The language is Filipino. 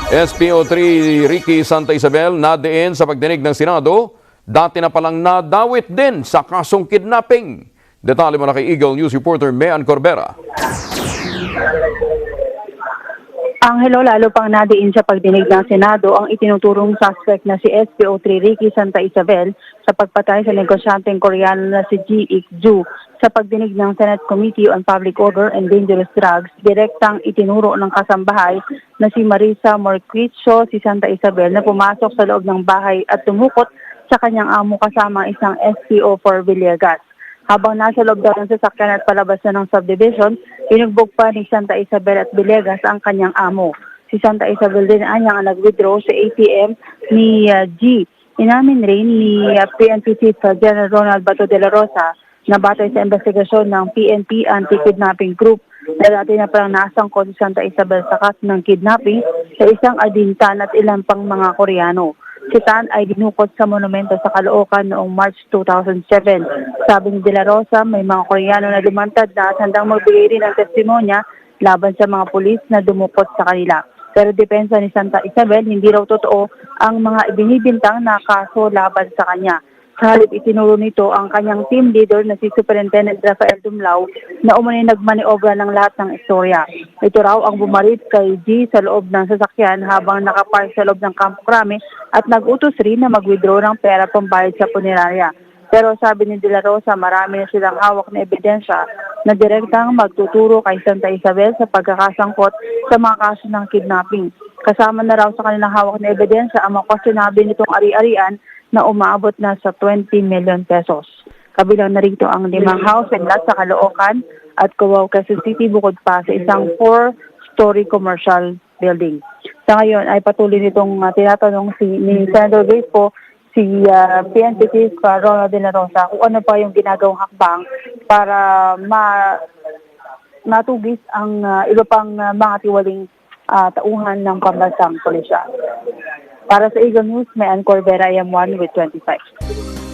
SPO3 Ricky Santa Isabel nadiin sa pagdinig ng Senado, dati na palang nadawit din sa kasong kidnapping. Detalye mo na kay Eagle News reporter Mean Corbera. Angelo, lalo pang nadiin sa pagdinig ng Senado ang itinuturong suspect na si SPO3 Ricky Santa Isabel sa pagpatay sa negosyanteng Koreano na si Ji Ik-ju. Sa pagdinig ng Senate Committee on Public Order and Dangerous Drugs, direktang itinuro ng kasambahay na si Marisa Morquicio si Santa Isabel na pumasok sa loob ng bahay at tumukot sa kanyang amo kasama isang SPO4 Villegas. Habang nasa loob daw ng sasakyan at palabas na ng subdivision, pinugbog pa ni Santa Isabel at Villegas ang kanyang amo. Si Santa Isabel din ang nag-withdraw sa ATM ni G. Inamin rin ni PNP Chief General Ronald Bato de la Rosa na batay sa investigasyon ng PNP Anti-Kidnapping Group na dati na parang nasangkot si Santa Isabel sa kaso ng kidnapping sa isang adintan at ilang pang mga Koreano. Si Tan ay dinukot sa monumento sa Caloocan noong March 2007. Sabi ni De La Rosa, may mga Koreano na lumantad na at handang magbigay rin ng testimonya laban sa mga pulis na dumukot sa kanila. Pero depensa ni Santa Isabel, hindi raw totoo ang mga ibinibintang na kaso laban sa kanya. Sa halip itinuro nito ang kanyang team leader na si Superintendent Rafael Dumlao na umano'y nagmaniobra ng lahat ng istorya. Ito raw ang bumarit kay G sa loob ng sasakyan habang nakapark sa loob ng Campo Crame at nag-utos rin na mag-withdraw ng pera pambayad sa punerarya. Pero sabi ni De La Rosa, marami na silang hawak na ebidensya na direktang magtuturo kay Santa Isabel sa pagkakasangkot sa mga kaso ng kidnapping. Kasama na raw sa kanilang hawak na ebidensya ang mga kwestionable nitong ari-arian na umaabot na sa 20 million pesos. Kabilang na rito ang 5 house and lot sa Caloocan at Cubao, Quezon City, bukod pa sa isang 4-story commercial building. Sa ngayon ay patuloy nitong tinatanong ni Senator Grace po si PNP Chief Ronald de la Rosa kung ano pa yung ginagawang hakbang para matugis ang iba pang mga tiwaling tauhan ng pambansang pulisya. Para sa Eagle News, Mean Corbera, IM1 with 25.